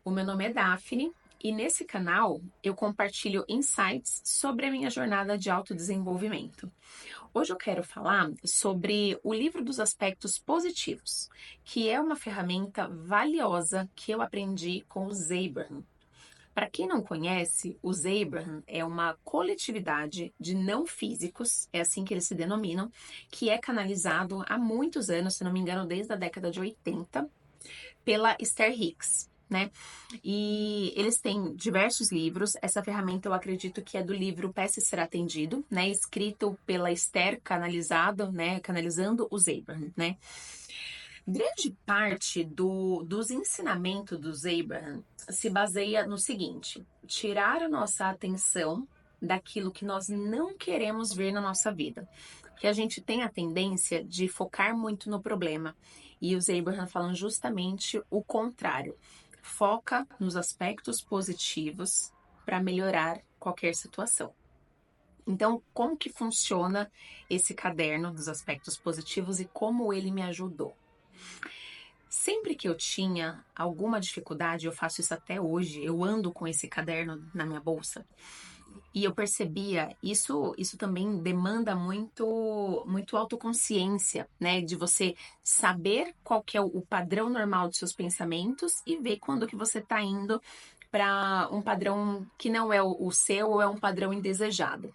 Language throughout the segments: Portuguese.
O meu nome é Daphne e nesse canal eu compartilho insights sobre a minha jornada de autodesenvolvimento. Hoje eu quero falar sobre o livro dos aspectos positivos, que é uma ferramenta valiosa que eu aprendi com o Abraham. Para quem não conhece, o Abraham é uma coletividade de não físicos, é assim que eles se denominam, que é canalizado há muitos anos, se não me engano, desde a década de 80, pela Esther Hicks, né? E eles têm diversos livros. Essa ferramenta eu acredito que é do livro Peça Ser Atendido, né? Escrito pela Esther, canalizado, né? Canalizando os Abraham, né? Grande parte dos ensinamentos dos Abraham se baseia no seguinte: tirar a nossa atenção daquilo que nós não queremos ver na nossa vida. Porque a gente tem a tendência de focar muito no problema. E os Abraham falam justamente o contrário. Foca nos aspectos positivos para melhorar qualquer situação. Então, como que funciona esse caderno dos aspectos positivos e como ele me ajudou? Sempre que eu tinha alguma dificuldade, eu faço isso até hoje, eu ando com esse caderno na minha bolsa. E eu percebia, isso também demanda muito autoconsciência, né? De você saber qual que é o padrão normal dos seus pensamentos e ver quando que você está indo para um padrão que não é o seu ou é um padrão indesejado.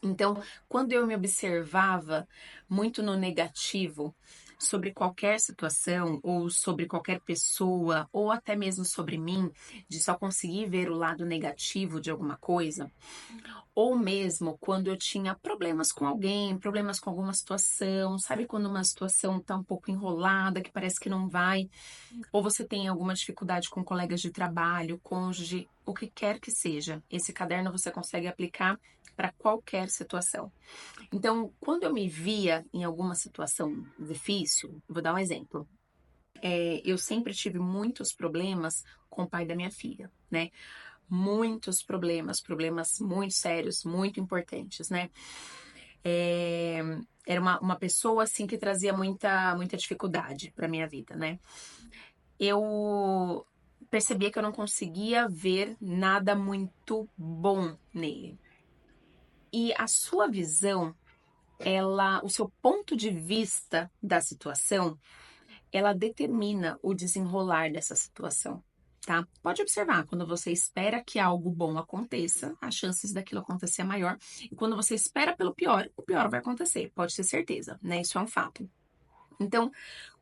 Então, quando eu me observava muito no negativo sobre qualquer situação, ou sobre qualquer pessoa, ou até mesmo sobre mim, de só conseguir ver o lado negativo de alguma coisa, ou mesmo quando eu tinha problemas com alguém, problemas com alguma situação, sabe quando uma situação tá um pouco enrolada, que parece que não vai, ou você tem alguma dificuldade com colegas de trabalho, cônjuge, o que quer que seja, esse caderno você consegue aplicar para qualquer situação. Então, quando eu me via em alguma situação difícil, vou dar um exemplo. Eu sempre tive muitos problemas com o pai da minha filha, né? Muitos problemas muito sérios, muito importantes, né? É, era uma pessoa assim que trazia muita dificuldade para minha vida, né? Eu percebia que eu não conseguia ver nada muito bom nele. E a sua visão, o seu ponto de vista da situação, ela determina o desenrolar dessa situação, tá? Pode observar, quando você espera que algo bom aconteça, as chances daquilo acontecer é maior. E quando você espera pelo pior, o pior vai acontecer, pode ter certeza, né? Isso é um fato. Então,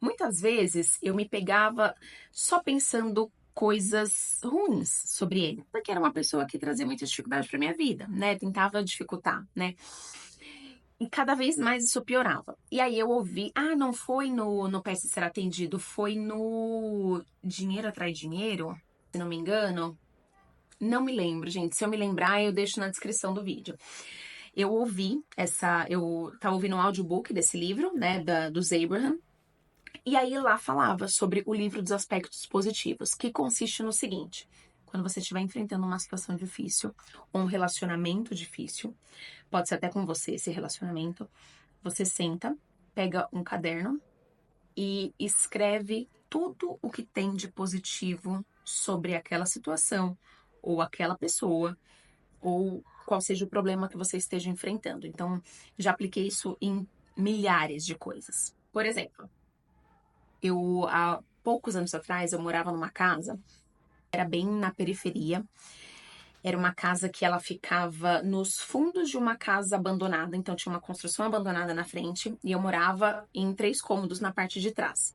muitas vezes eu me pegava só pensando coisas ruins sobre ele, porque era uma pessoa que trazia muita dificuldade para minha vida, né? Tentava dificultar, né? E cada vez mais isso piorava. E aí eu ouvi, não foi no Peça Ser Atendido, foi no Dinheiro Atrai Dinheiro, se não me engano. Não me lembro, gente. Se eu me lembrar, eu deixo na descrição do vídeo. Eu tava ouvindo um audiobook desse livro, né, dos Abraham, e aí lá falava sobre o livro dos aspectos positivos, que consiste no seguinte: quando você estiver enfrentando uma situação difícil, ou um relacionamento difícil, pode ser até com você esse relacionamento, você senta, pega um caderno e escreve tudo o que tem de positivo sobre aquela situação, ou aquela pessoa, ou qual seja o problema que você esteja enfrentando. Então, já apliquei isso em milhares de coisas. Por exemplo, há poucos anos atrás, eu morava numa casa, era bem na periferia. Era uma casa que ela ficava nos fundos de uma casa abandonada, então tinha uma construção abandonada na frente e eu morava em 3 cômodos na parte de trás.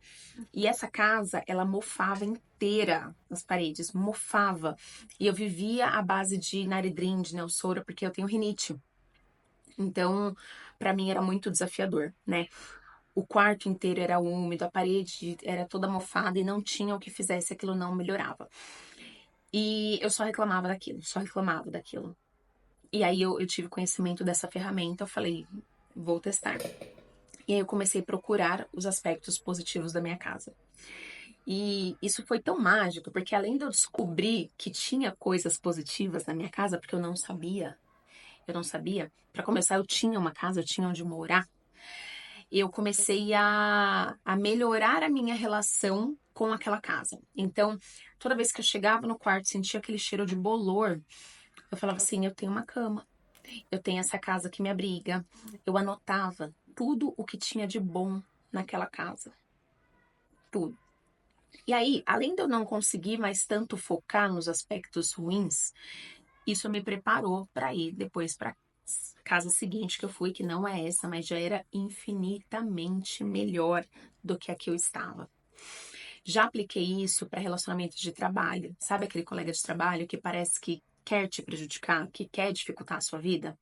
E essa casa, ela mofava inteira as paredes, mofava. E eu vivia à base de Naridrim, de Neosora, porque eu tenho rinite. Então, para mim era muito desafiador, né? O quarto inteiro era úmido, a parede era toda mofada e não tinha o que fizesse, aquilo não melhorava. E eu só reclamava daquilo, só reclamava daquilo. E aí eu tive conhecimento dessa ferramenta, eu falei, vou testar. E aí eu comecei a procurar os aspectos positivos da minha casa. E isso foi tão mágico, porque além de eu descobrir que tinha coisas positivas na minha casa, porque eu não sabia. Para começar, eu tinha uma casa, eu tinha onde morar. Eu comecei a melhorar a minha relação com aquela casa. Então, Toda vez que eu chegava no quarto, sentia aquele cheiro de bolor, eu falava assim, eu tenho uma cama, eu tenho essa casa que me abriga. Eu anotava tudo o que tinha de bom naquela casa. Tudo. E aí, além de eu não conseguir mais tanto focar nos aspectos ruins, isso me preparou para ir depois para casa seguinte que eu fui, que não é essa, mas já era infinitamente melhor do que a que eu estava. Já apliquei isso para relacionamentos de trabalho. Sabe aquele colega de trabalho que parece que quer te prejudicar, que quer dificultar a sua vida?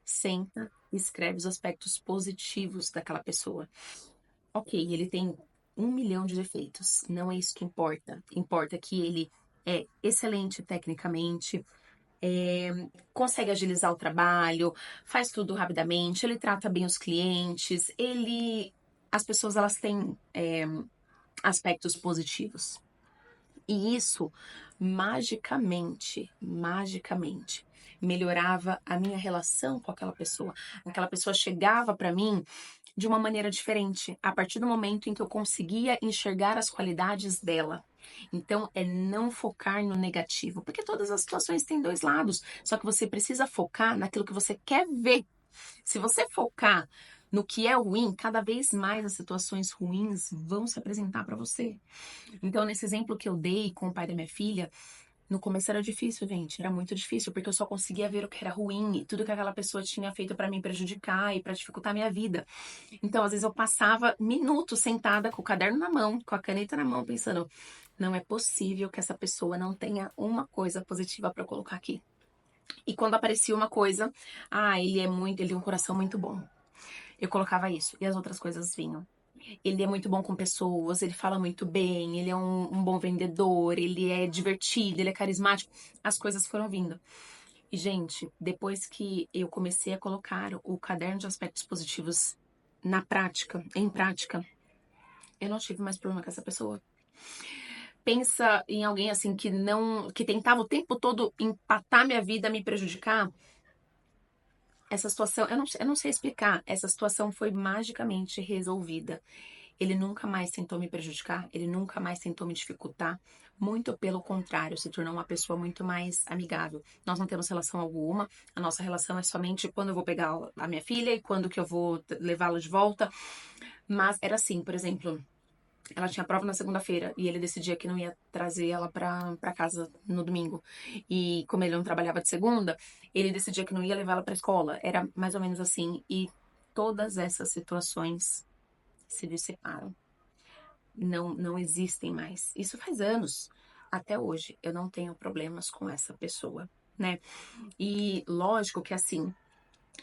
Senta e escreve os aspectos positivos daquela pessoa. Ok, ele tem 1 milhão de defeitos. Não é isso que importa. Importa que ele é excelente tecnicamente, consegue agilizar o trabalho, faz tudo rapidamente, ele trata bem os clientes, as pessoas elas têm aspectos positivos. E isso magicamente melhorava a minha relação com aquela pessoa. Aquela pessoa chegava para mim de uma maneira diferente, a partir do momento em que eu conseguia enxergar as qualidades dela. Então, é não focar no negativo, porque todas as situações têm dois lados, só que você precisa focar naquilo que você quer ver. Se você focar no que é ruim, cada vez mais as situações ruins vão se apresentar para você. Então, nesse exemplo que eu dei com o pai da minha filha, no começo era difícil, gente. Era muito difícil, porque eu só conseguia ver o que era ruim e tudo que aquela pessoa tinha feito para me prejudicar e para dificultar a minha vida. Então, às vezes, eu passava minutos sentada com o caderno na mão, com a caneta na mão, pensando: não é possível que essa pessoa não tenha uma coisa positiva para colocar aqui. E quando aparecia uma coisa, ele tem um coração muito bom. Eu colocava isso e as outras coisas vinham. Ele é muito bom com pessoas, ele fala muito bem, ele é um bom vendedor, ele é divertido, ele é carismático. As coisas foram vindo. E, gente, depois que eu comecei a colocar o caderno de aspectos positivos em prática, eu não tive mais problema com essa pessoa. Pensa em alguém assim que tentava o tempo todo empatar minha vida, me prejudicar. Essa situação, eu não sei explicar, essa situação foi magicamente resolvida. Ele nunca mais tentou me prejudicar, ele nunca mais tentou me dificultar. Muito pelo contrário, se tornou uma pessoa muito mais amigável. Nós não temos relação alguma, a nossa relação é somente quando eu vou pegar a minha filha e quando que eu vou levá-la de volta. Mas era assim, por exemplo, ela tinha prova na segunda-feira e ele decidia que não ia trazer ela pra casa no domingo. E como ele não trabalhava de segunda, ele decidia que não ia levar ela pra escola. Era mais ou menos assim. E todas essas situações se dissiparam. Não existem mais. Isso faz anos. Até hoje eu não tenho problemas com essa pessoa, né? E lógico que assim,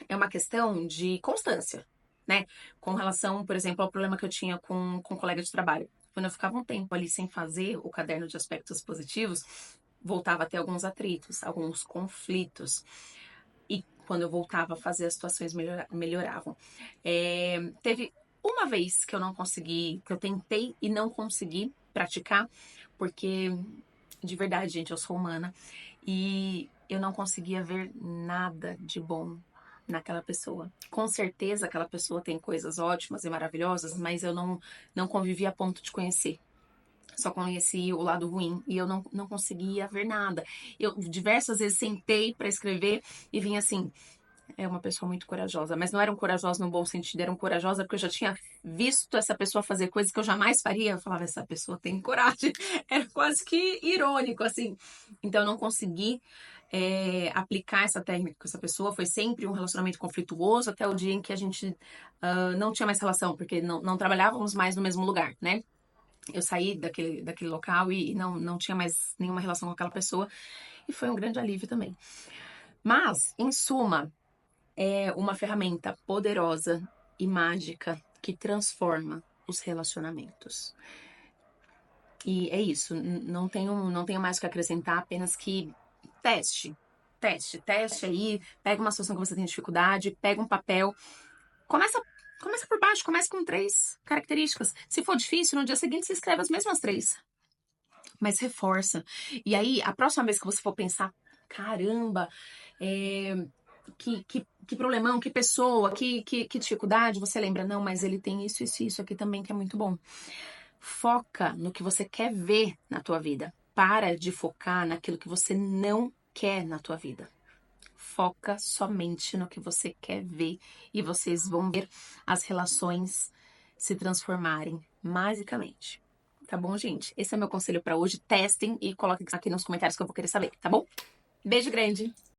é uma questão de constância, né? Com relação, por exemplo, ao problema que eu tinha com um colega de trabalho. Quando eu ficava um tempo ali sem fazer o caderno de aspectos positivos, voltava a ter alguns atritos, alguns conflitos. E quando eu voltava a fazer, as situações melhoravam. Teve uma vez que eu não consegui, que eu tentei e não consegui praticar, porque de verdade, gente, eu sou humana e eu não conseguia ver nada de bom naquela pessoa. Com certeza aquela pessoa tem coisas ótimas e maravilhosas, mas eu não convivi a ponto de conhecer. Só conheci o lado ruim e eu não conseguia ver nada. Eu diversas vezes sentei para escrever e vinha assim: é uma pessoa muito corajosa, mas não era um corajosa no bom sentido, era um corajosa porque eu já tinha visto essa pessoa fazer coisas que eu jamais faria. Eu falava, essa pessoa tem coragem. Era quase que irônico, assim. Então eu não consegui aplicar essa técnica com essa pessoa. Foi sempre um relacionamento conflituoso até o dia em que a gente não tinha mais relação, porque não trabalhávamos mais no mesmo lugar, né? Eu saí daquele local e não tinha mais nenhuma relação com aquela pessoa. E foi um grande alívio também. Mas, em suma, é uma ferramenta poderosa e mágica que transforma os relacionamentos. E é isso, não tenho mais o que acrescentar, apenas que teste. Teste aí, pega uma situação que você tem dificuldade, pega um papel, começa por baixo, começa com 3 características. Se for difícil, no dia seguinte você escreve as mesmas 3, mas reforça. E aí, a próxima vez que você for pensar, caramba, que problemão, que pessoa, que dificuldade, você lembra, não, mas ele tem isso aqui também que é muito bom. Foca no que você quer ver na tua vida. Para de focar naquilo que você não quer na tua vida. Foca somente no que você quer ver e vocês vão ver as relações se transformarem magicamente. Tá bom, gente? Esse é meu conselho para hoje. Testem e coloquem aqui nos comentários que eu vou querer saber, tá bom? Beijo grande!